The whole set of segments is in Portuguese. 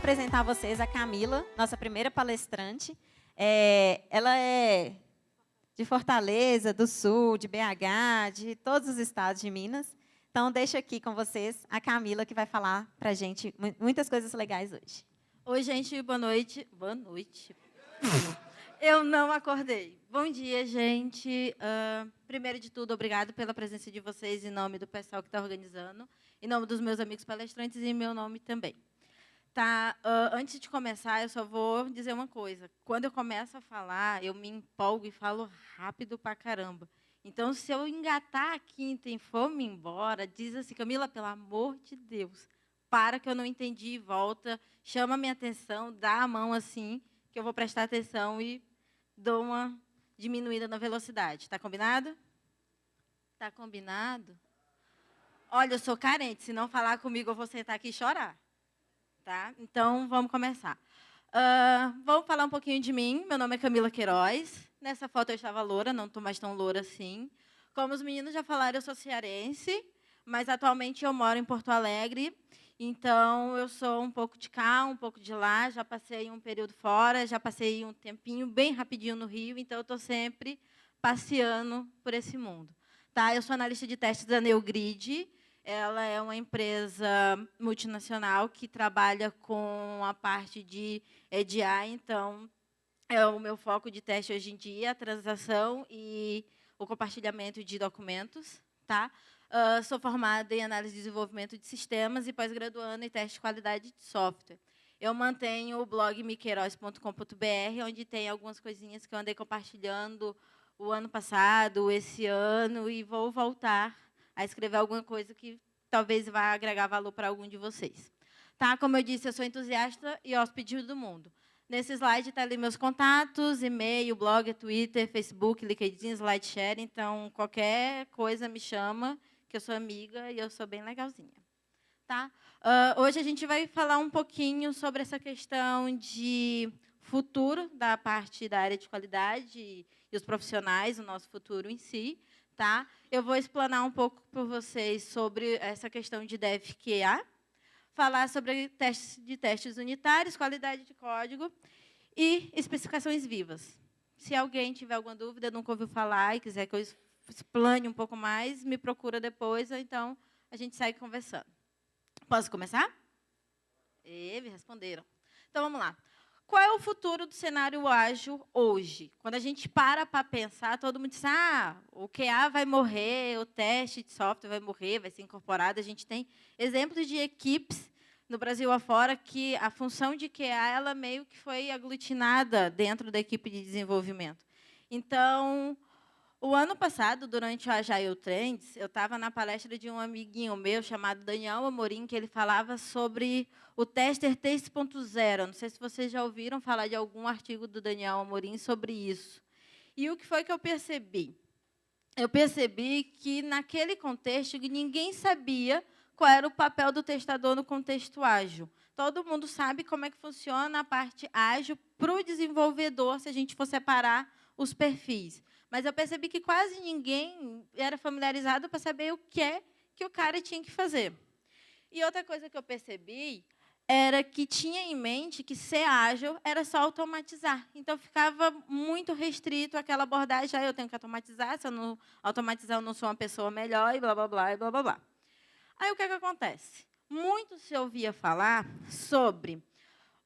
apresentar a vocês a Camila, nossa primeira palestrante. Ela é de Fortaleza, do Sul, de BH, de todos os estados de Minas. Então, deixo aqui com vocês a Camila, que vai falar para a gente muitas coisas legais hoje. Oi, gente, boa noite. Boa noite. Eu não acordei. Bom dia, gente. Primeiro de tudo, obrigado pela presença de vocês em nome do pessoal que está organizando, em nome dos meus amigos palestrantes e em meu nome também. Tá, antes de começar, eu só vou dizer uma coisa. Quando eu começo a falar, eu me empolgo e falo rápido pra caramba. Então, se eu engatar a quinta e for me embora, diz assim, Camila, pelo amor de Deus, para que eu não entendi e volta, chama a minha atenção, dá a mão assim, que eu vou prestar atenção e dou uma diminuída na velocidade. Tá combinado? Tá combinado? Olha, eu sou carente, se não falar comigo, eu vou sentar aqui e chorar. Tá? Então, vamos começar. Vamos falar um pouquinho de mim. Meu nome é Camila Queiroz. Nessa foto eu estava loura, não estou mais tão loura assim. Como os meninos já falaram, eu sou cearense, mas atualmente eu moro em Porto Alegre. Então, eu sou um pouco de cá, um pouco de lá. Já passei um período fora, já passei um tempinho bem rapidinho no Rio. Então, eu estou sempre passeando por esse mundo. Tá? Eu sou analista de testes da Neogrid. Ela é uma empresa multinacional que trabalha com a parte de EDI, então, é o meu foco de teste hoje em dia, a transação e o compartilhamento de documentos. Tá? Sou formada em análise e desenvolvimento de sistemas e pós-graduando em teste de qualidade de software. Eu mantenho o blog miqueiroz.com.br, onde tem algumas coisinhas que eu andei compartilhando o ano passado, esse ano, e vou voltar a escrever alguma coisa que talvez vá agregar valor para algum de vocês. Tá? Como eu disse, eu sou entusiasta e hóspede do mundo. Nesse slide está ali meus contatos, e-mail, blog, Twitter, Facebook, LinkedIn, SlideShare. Então, qualquer coisa me chama, que eu sou amiga e eu sou bem legalzinha. Tá? Hoje a gente vai falar um pouquinho sobre essa questão de futuro da parte da área de qualidade e os profissionais, o nosso futuro em si. Tá? Eu vou explanar um pouco para vocês sobre essa questão de DevQA, falar sobre testes unitários, qualidade de código e especificações vivas. Se alguém tiver alguma dúvida, nunca ouviu falar e quiser que eu explane um pouco mais, me procura depois, ou então a gente segue conversando. Posso começar? Me responderam. Então, vamos lá. Qual é o futuro do cenário ágil hoje? Quando a gente para pensar, todo mundo diz, o QA vai morrer, o teste de software vai morrer, vai ser incorporado. A gente tem exemplos de equipes no Brasil afora que a função de QA ela meio que foi aglutinada dentro da equipe de desenvolvimento. Então, o ano passado, durante o Agile Trends, eu estava na palestra de um amiguinho meu chamado Daniel Amorim, que ele falava sobre o Tester 3.0. Não sei se vocês já ouviram falar de algum artigo do Daniel Amorim sobre isso. E o que foi que eu percebi? Eu percebi que, naquele contexto, ninguém sabia qual era o papel do testador no contexto ágil. Todo mundo sabe como é que funciona a parte ágil para o desenvolvedor, se a gente for separar os perfis. Mas eu percebi que quase ninguém era familiarizado para saber o que é que o cara tinha que fazer. E outra coisa que eu percebi era que tinha em mente que ser ágil era só automatizar. Então, ficava muito restrito àquela abordagem, eu tenho que automatizar, se eu não automatizar, eu não sou uma pessoa melhor, e blá, blá, blá, e blá, blá, blá. Aí, o que acontece? Muito se ouvia falar sobre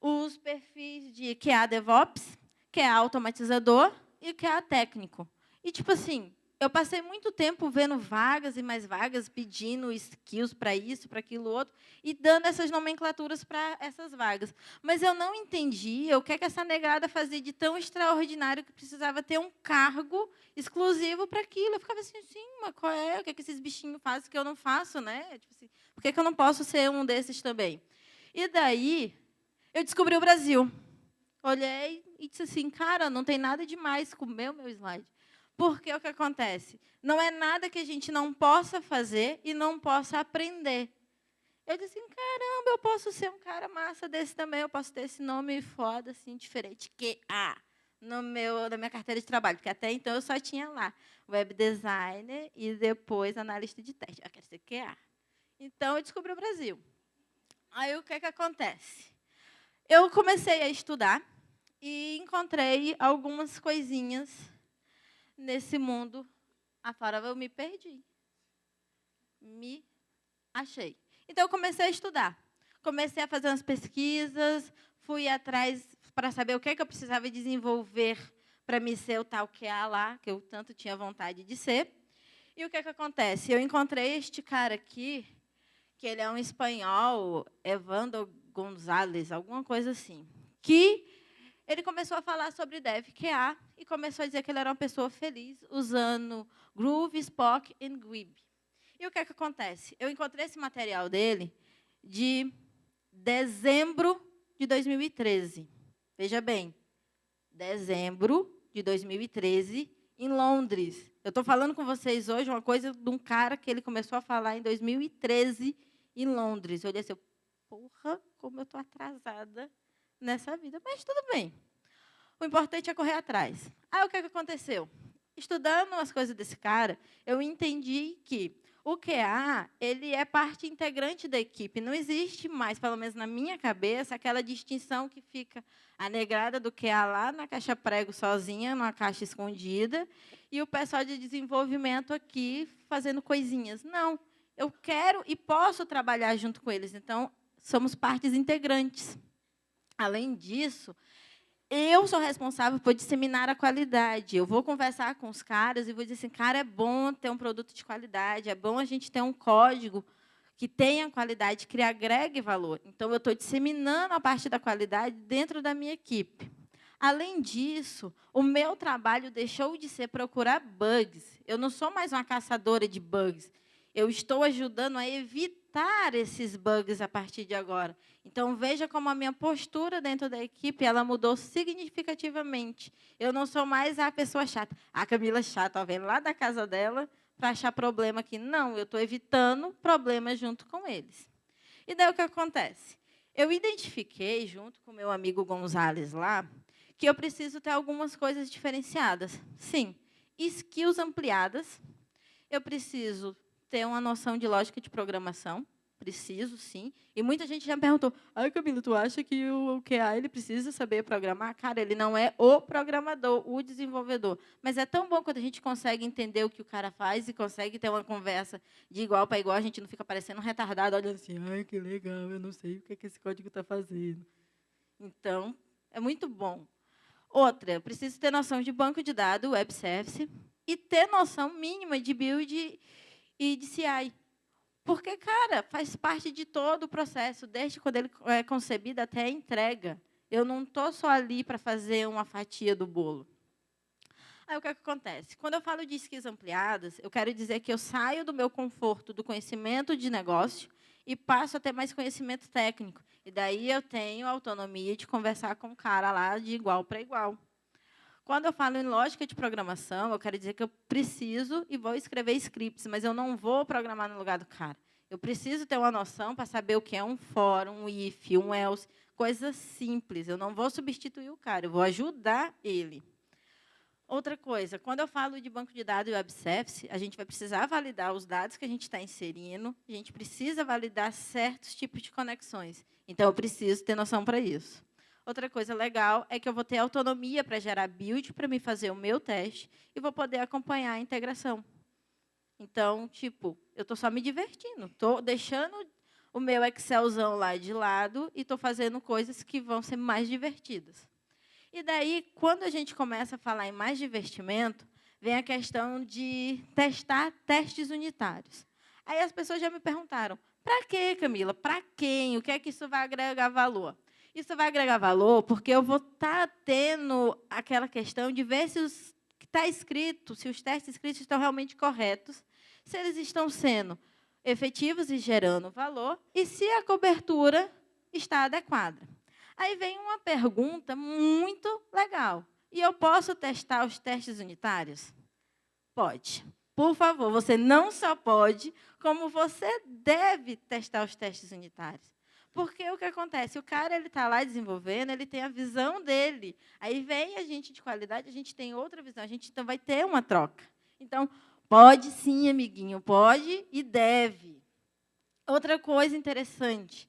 os perfis de QA DevOps, QA automatizador e QA técnico. E, tipo assim, eu passei muito tempo vendo vagas e mais vagas, pedindo skills para isso, para aquilo outro, e dando essas nomenclaturas para essas vagas. Mas eu não entendia o que é que essa negrada fazia de tão extraordinário que precisava ter um cargo exclusivo para aquilo. Eu ficava assim, sim, mas qual é? O que é que esses bichinhos fazem que eu não faço, né? Tipo assim, por que é que eu não posso ser um desses também? E daí, eu descobri o Brasil. Olhei e disse assim, cara, não tem nada demais com o meu slide. Porque o que acontece? Não é nada que a gente não possa fazer e não possa aprender. Eu disse assim, caramba, eu posso ser um cara massa desse também, eu posso ter esse nome foda, assim, diferente, QA, na minha carteira de trabalho, porque até então eu só tinha lá web designer e depois analista de teste. Eu quero ser QA. Então, eu descobri o Brasil. Aí, o que acontece? Eu comecei a estudar e encontrei algumas coisinhas nesse mundo afora. Eu me perdi. Me achei. Então, eu comecei a estudar. Comecei a fazer umas pesquisas, fui atrás para saber o que eu precisava desenvolver para me ser o tal QA lá, que eu tanto tinha vontade de ser. E o que acontece? Eu encontrei este cara aqui, que ele é um espanhol, Evandro González, alguma coisa assim, que ele começou a falar sobre DevQA e começou a dizer que ele era uma pessoa feliz usando Groove, Spock e Glib. E o que acontece? Eu encontrei esse material dele de dezembro de 2013. Veja bem, dezembro de 2013, em Londres. Eu estou falando com vocês hoje uma coisa de um cara que ele começou a falar em 2013, em Londres. Eu olhei assim, porra, como eu estou atrasada nessa vida. Mas tudo bem. O importante é correr atrás. Aí, o que aconteceu? Estudando as coisas desse cara, eu entendi que o QA, ele é parte integrante da equipe. Não existe mais, pelo menos na minha cabeça, aquela distinção que fica a negrada do QA lá na caixa prego sozinha, numa caixa escondida, e o pessoal de desenvolvimento aqui fazendo coisinhas. Não, eu quero e posso trabalhar junto com eles. Então, somos partes integrantes. Além disso, eu sou responsável por disseminar a qualidade. Eu vou conversar com os caras e vou dizer assim, cara, é bom ter um produto de qualidade, é bom a gente ter um código que tenha qualidade, que agregue valor. Então, eu estou disseminando a parte da qualidade dentro da minha equipe. Além disso, o meu trabalho deixou de ser procurar bugs. Eu não sou mais uma caçadora de bugs. Eu estou ajudando a evitar esses bugs a partir de agora. Então, veja como a minha postura dentro da equipe ela mudou significativamente. Eu não sou mais a pessoa chata. A Camila chata, ó, vem lá da casa dela para achar problema aqui. Não, eu estou evitando problemas junto com eles. E daí o que acontece? Eu identifiquei, junto com o meu amigo Gonzales lá, que eu preciso ter algumas coisas diferenciadas. Sim, skills ampliadas. Eu preciso ter uma noção de lógica de programação. Preciso, sim. E muita gente já me perguntou, Camila, tu acha que o QA ele precisa saber programar? Cara, ele não é o programador, o desenvolvedor. Mas é tão bom quando a gente consegue entender o que o cara faz e consegue ter uma conversa de igual para igual, a gente não fica parecendo um retardado, olhando assim, que legal, eu não sei o que esse código está fazendo. Então, é muito bom. Outra, eu preciso ter noção de banco de dados, web service, e ter noção mínima de build e de CI. Porque, cara, faz parte de todo o processo, desde quando ele é concebido até a entrega. Eu não estou só ali para fazer uma fatia do bolo. Aí, o que acontece? Quando eu falo de skills ampliadas, eu quero dizer que eu saio do meu conforto do conhecimento de negócio e passo a ter mais conhecimento técnico. E daí eu tenho autonomia de conversar com o cara lá de igual para igual. Quando eu falo em lógica de programação, eu quero dizer que eu preciso e vou escrever scripts, mas eu não vou programar no lugar do cara. Eu preciso ter uma noção para saber o que é um for, um if, um else, coisas simples. Eu não vou substituir o cara, eu vou ajudar ele. Outra coisa, quando eu falo de banco de dados e web service, a gente vai precisar validar os dados que a gente está inserindo, a gente precisa validar certos tipos de conexões. Então, eu preciso ter noção para isso. Outra coisa legal é que eu vou ter autonomia para gerar build, para me fazer o meu teste, e vou poder acompanhar a integração. Então, tipo, eu estou só me divertindo. Estou deixando o meu Excelzão lá de lado e estou fazendo coisas que vão ser mais divertidas. E daí, quando a gente começa a falar em mais divertimento, vem a questão de testar testes unitários. Aí as pessoas já me perguntaram, para quê, Camila? Para quem? O que é que isso vai agregar valor? Isso vai agregar valor porque eu vou estar tendo aquela questão de ver se os que está escrito, se os testes escritos estão realmente corretos, se eles estão sendo efetivos e gerando valor, e se a cobertura está adequada. Aí vem uma pergunta muito legal. E eu posso testar os testes unitários? Pode. Por favor, você não só pode, como você deve testar os testes unitários. Porque o que acontece? O cara está lá desenvolvendo, ele tem a visão dele. Aí vem a gente de qualidade, a gente tem outra visão, a gente então vai ter uma troca. Então, pode sim, amiguinho, pode e deve. Outra coisa interessante,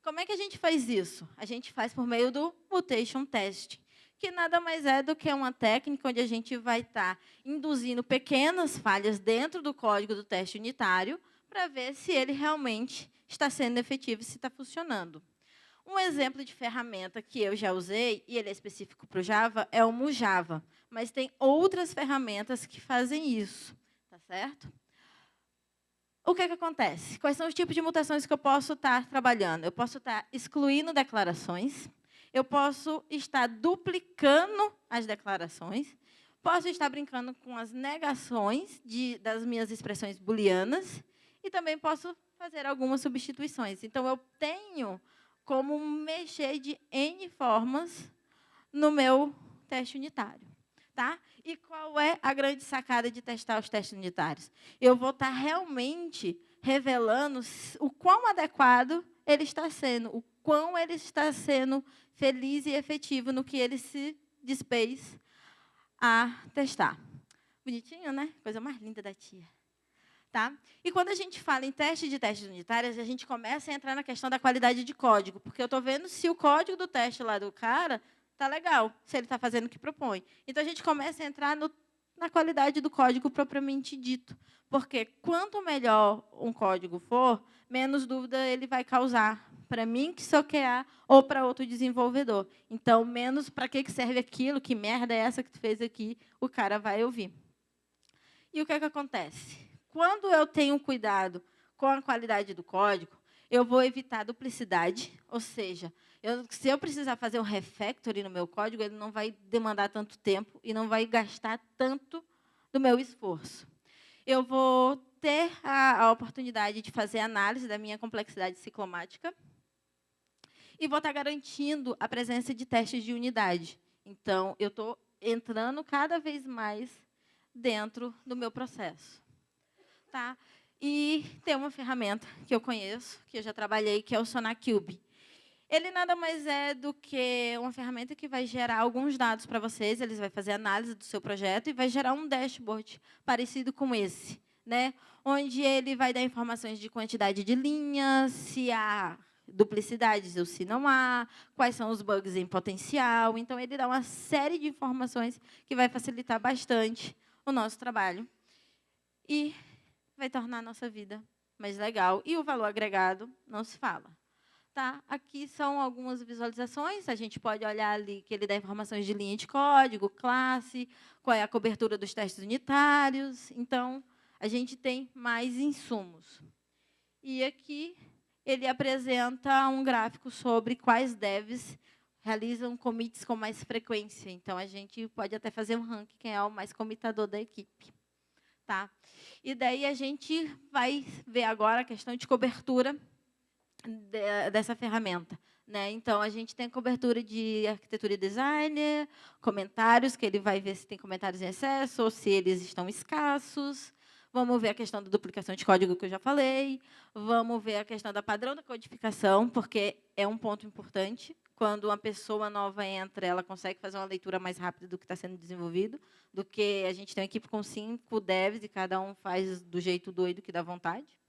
Como é que a gente faz isso? A gente faz por meio do mutation testing, que nada mais é do que uma técnica onde a gente vai estar induzindo pequenas falhas dentro do código do teste unitário para ver se ele realmente está sendo efetivo e se está funcionando. Um exemplo de ferramenta que eu já usei, e ele é específico para o Java, é o Mujava. Mas tem outras ferramentas que fazem isso, tá certo? O que acontece? Quais são os tipos de mutações que eu posso estar trabalhando? Eu posso estar excluindo declarações, eu posso estar duplicando as declarações, posso estar brincando com as negações das minhas expressões booleanas e também posso fazer algumas substituições. Então, eu tenho como mexer de N formas no meu teste unitário. Tá? E qual é a grande sacada de testar os testes unitários? Eu vou estar realmente revelando o quão adequado ele está sendo, o quão ele está sendo feliz e efetivo no que ele se dispôs a testar. Bonitinho, né? Coisa mais linda da tia. Tá? E quando a gente fala em testes unitários, a gente começa a entrar na questão da qualidade de código, porque eu estou vendo se o código do teste lá do cara está legal, se ele está fazendo o que propõe. Então, a gente começa a entrar na qualidade do código propriamente dito, porque quanto melhor um código for, menos dúvida ele vai causar para mim que sou QA ou para outro desenvolvedor. Então, menos para que serve aquilo, que merda é essa que tu fez aqui, o cara vai ouvir. E o que acontece? Quando eu tenho cuidado com a qualidade do código, eu vou evitar duplicidade, ou seja, se eu precisar fazer um refactoring no meu código, ele não vai demandar tanto tempo e não vai gastar tanto do meu esforço. Eu vou ter a oportunidade de fazer análise da minha complexidade ciclomática e vou estar garantindo a presença de testes de unidade. Então, eu estou entrando cada vez mais dentro do meu processo. Tá? E tem uma ferramenta que eu conheço, que eu já trabalhei, que é o SonarQube. Ele nada mais é do que uma ferramenta que vai gerar alguns dados para vocês, ele vai fazer análise do seu projeto e vai gerar um dashboard parecido com esse, né? Onde ele vai dar informações de quantidade de linhas, se há duplicidades ou se não há, quais são os bugs em potencial. Então, ele dá uma série de informações que vai facilitar bastante o nosso trabalho. E vai tornar a nossa vida mais legal. E o valor agregado não se fala. Tá? Aqui são algumas visualizações. A gente pode olhar ali que ele dá informações de linha de código, classe, qual é a cobertura dos testes unitários. Então, a gente tem mais insumos. E aqui ele apresenta um gráfico sobre quais devs realizam commits com mais frequência. Então, a gente pode até fazer um ranking, quem é o mais commitador da equipe. Tá? E daí a gente vai ver agora a questão de cobertura dessa ferramenta. Né? Então, a gente tem cobertura de arquitetura e design, comentários, que ele vai ver se tem comentários em excesso ou se eles estão escassos. Vamos ver a questão da duplicação de código, que eu já falei. Vamos ver a questão da padrão da codificação, porque é um ponto importante. Quando uma pessoa nova entra, ela consegue fazer uma leitura mais rápida do que está sendo desenvolvido, do que a gente tem uma equipe com 5 devs e cada um faz do jeito doido que dá vontade.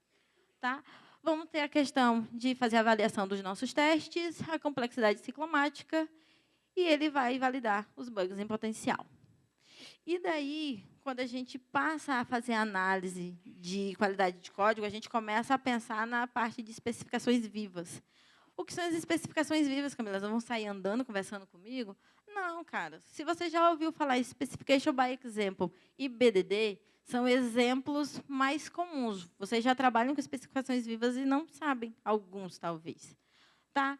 Tá? Vamos ter a questão de fazer a avaliação dos nossos testes, a complexidade ciclomática, e ele vai validar os bugs em potencial. E daí, quando a gente passa a fazer a análise de qualidade de código, a gente começa a pensar na parte de especificações vivas. O que são as especificações vivas, Camila? Elas vão sair andando, conversando comigo? Não, cara. Se você já ouviu falar em Specification by Example e BDD, são exemplos mais comuns. Vocês já trabalham com especificações vivas e não sabem, alguns, talvez. Tá?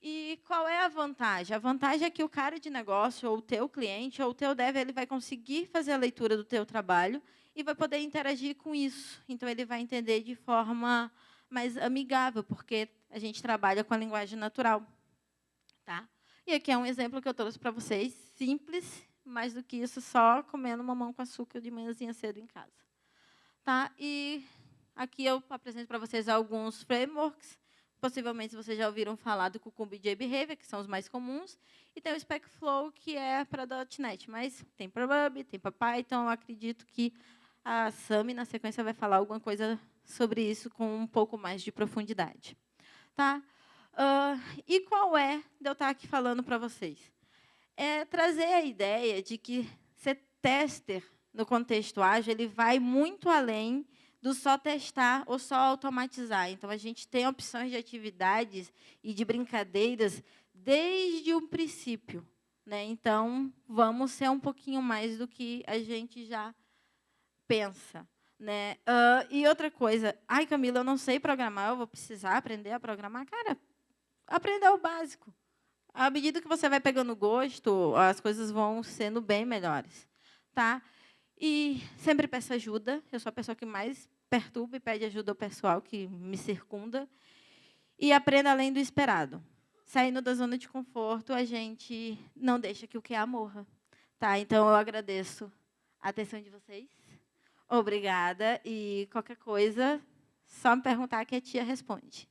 E qual é a vantagem? A vantagem é que o cara de negócio, ou o teu cliente, ou o teu dev, ele vai conseguir fazer a leitura do teu trabalho e vai poder interagir com isso. Então, ele vai entender de forma mais amigável, porque a gente trabalha com a linguagem natural. Tá? E aqui é um exemplo que eu trouxe para vocês, simples, mais do que isso, só comendo mamão com açúcar de manhãzinha cedo em casa. Tá? E aqui eu apresento para vocês alguns frameworks. Possivelmente vocês já ouviram falar do Cucumber e JBehavior, que são os mais comuns, e tem o SpecFlow, que é para .NET, mas tem para Ruby, tem para Python. Eu acredito que a Sami, na sequência, vai falar alguma coisa sobre isso com um pouco mais de profundidade. Tá? E qual é de eu estar aqui falando para vocês? É trazer a ideia de que ser tester no contexto ágil, ele vai muito além do só testar ou só automatizar. Então, a gente tem opções de atividades e de brincadeiras desde o princípio, né? Então, vamos ser um pouquinho mais do que a gente já pensa, né? E outra coisa, ai, Camila, eu não sei programar, eu vou precisar aprender a programar. Cara, aprender o básico. À medida que você vai pegando gosto, as coisas vão sendo bem melhores, tá? E sempre peço ajuda. Eu sou a pessoa que mais perturba e pede ajuda ao pessoal que me circunda. E aprenda além do esperado. Saindo da zona de conforto, a gente não deixa que o que há morra. Tá? Então, eu agradeço a atenção de vocês. Obrigada. E qualquer coisa, só me perguntar que a tia responde.